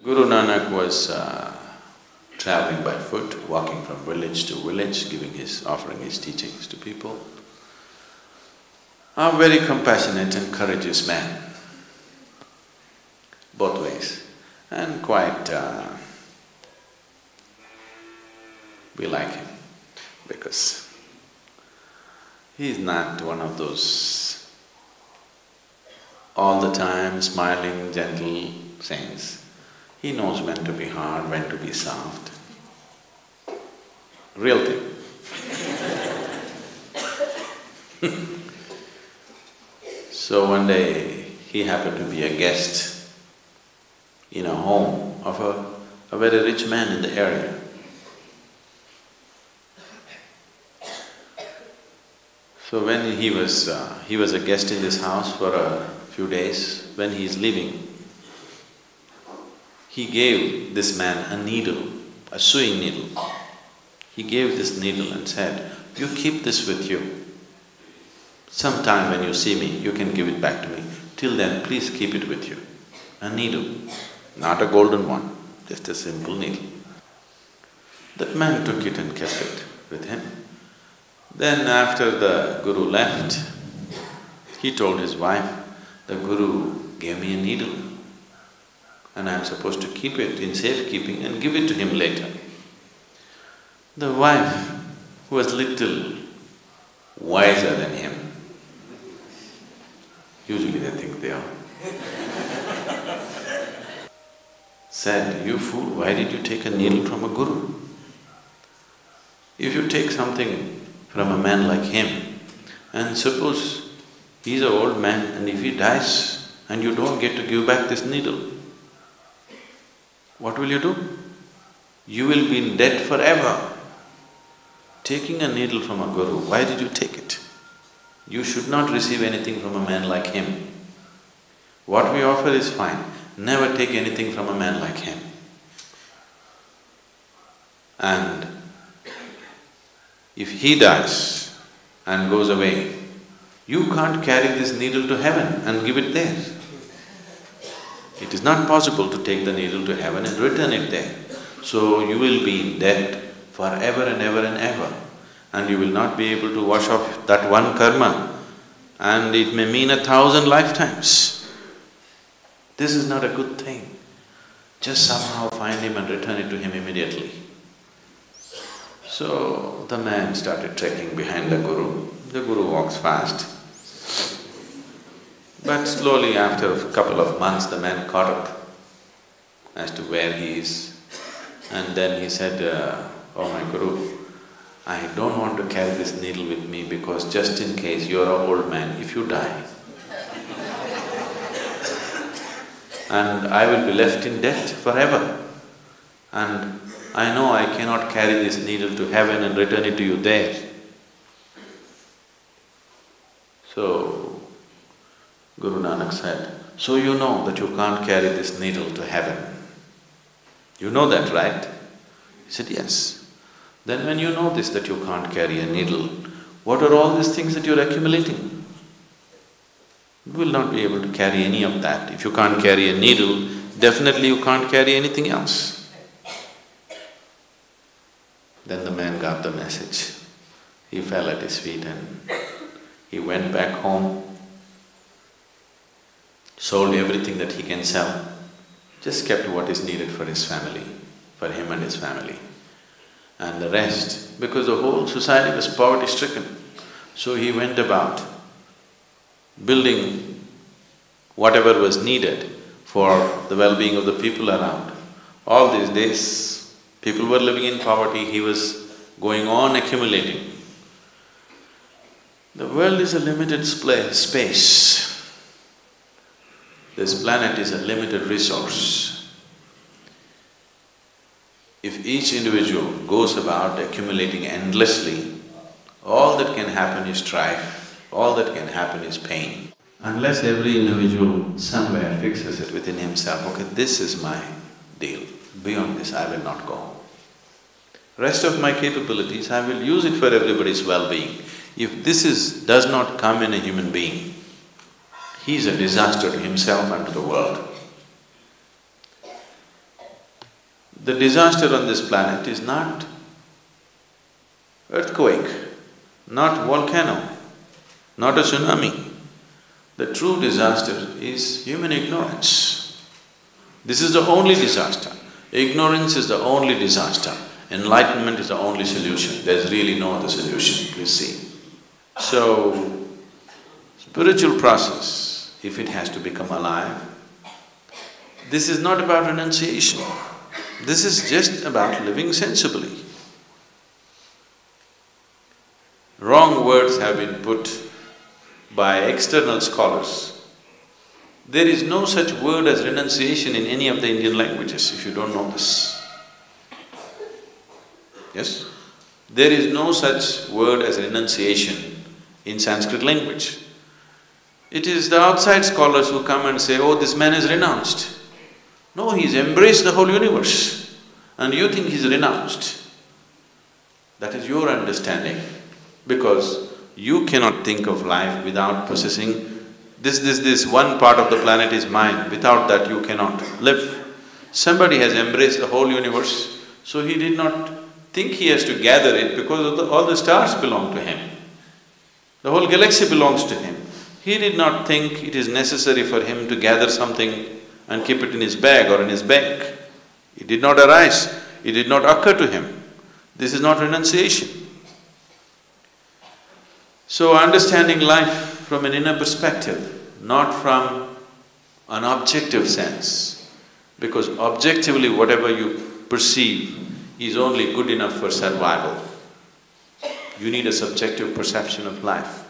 Guru Nanak was traveling by foot, walking from village to village, offering his teachings to people. A very compassionate and courageous man, both ways, and quite… we like him because he's not one of those all the time smiling, gentle saints. He knows when to be hard, when to be soft. Real thing. So one day, he happened to be a guest in a home of a very rich man in the area. So when he was a guest in this house for a few days. When he is leaving, he gave this man a needle, a sewing needle. He gave this needle and said, "You keep this with you. Sometime when you see me, you can give it back to me. Till then, please keep it with you." A needle, not a golden one, just a simple needle. That man took it and kept it with him. Then after the Guru left, he told his wife, "The Guru gave me a needle and I'm supposed to keep it in safekeeping and give it to him later." The wife, who was little wiser than him, usually they think they are, said, "You fool, why did you take a needle from a guru? If you take something from a man like him, and suppose he's an old man and if he dies and you don't get to give back this needle, what will you do? You will be in debt forever. Taking a needle from a guru, why did you take it? You should not receive anything from a man like him. What we offer is fine, never take anything from a man like him. And if he dies and goes away, you can't carry this needle to heaven and give it there. It is not possible to take the needle to heaven and return it there. So you will be in debt forever and ever and ever, and you will not be able to wash off that one karma, and it may mean 1,000 lifetimes. This is not a good thing. Just somehow find him and return it to him immediately." So the man started trekking behind the Guru. The Guru walks fast. But slowly, after a couple of months, the man caught up as to where he is. And then he said, "Oh my Guru, I don't want to carry this needle with me because just in case you're an old man, if you die, and I will be left in debt forever. And I know I cannot carry this needle to heaven and return it to you there." So, Guru Nanak said, "So you know that you can't carry this needle to heaven. You know that, right?" He said, "Yes." "Then when you know this, that you can't carry a needle, what are all these things that you're accumulating? You will not be able to carry any of that. If you can't carry a needle, definitely you can't carry anything else." Then the man got the message. He fell at his feet and he went back home, sold everything that he can sell, just kept what is needed for his family, for him and his family. And the rest, because the whole society was poverty-stricken, so he went about building whatever was needed for the well-being of the people around. All these days, people were living in poverty, he was going on accumulating. The world is a limited space. This planet is a limited resource. If each individual goes about accumulating endlessly, all that can happen is strife, all that can happen is pain. Unless every individual somewhere fixes it within himself, okay, this is my deal, beyond this I will not go. Rest of my capabilities, I will use it for everybody's well-being. If does not come in a human being, he is a disaster to himself and to the world. The disaster on this planet is not earthquake, not volcano, not a tsunami. The true disaster is human ignorance. This is the only disaster. Ignorance is the only disaster. Enlightenment is the only solution. There's really no other solution, please see. So, spiritual process, if it has to become alive, this is not about renunciation. This is just about living sensibly. Wrong words have been put by external scholars. There is no such word as renunciation in any of the Indian languages, if you don't know this. Yes? There is no such word as renunciation in Sanskrit language. It is the outside scholars who come and say, oh, this man has renounced. No, he's embraced the whole universe and you think he's renounced. That is your understanding, because you cannot think of life without possessing this one part of the planet is mine, without that you cannot live. Somebody has embraced the whole universe, so he did not think he has to gather it because all the stars belong to him. The whole galaxy belongs to him. He did not think it is necessary for him to gather something and keep it in his bag or in his bank. It did not arise, it did not occur to him. This is not renunciation. So understanding life from an inner perspective, not from an objective sense, because objectively whatever you perceive is only good enough for survival. You need a subjective perception of life.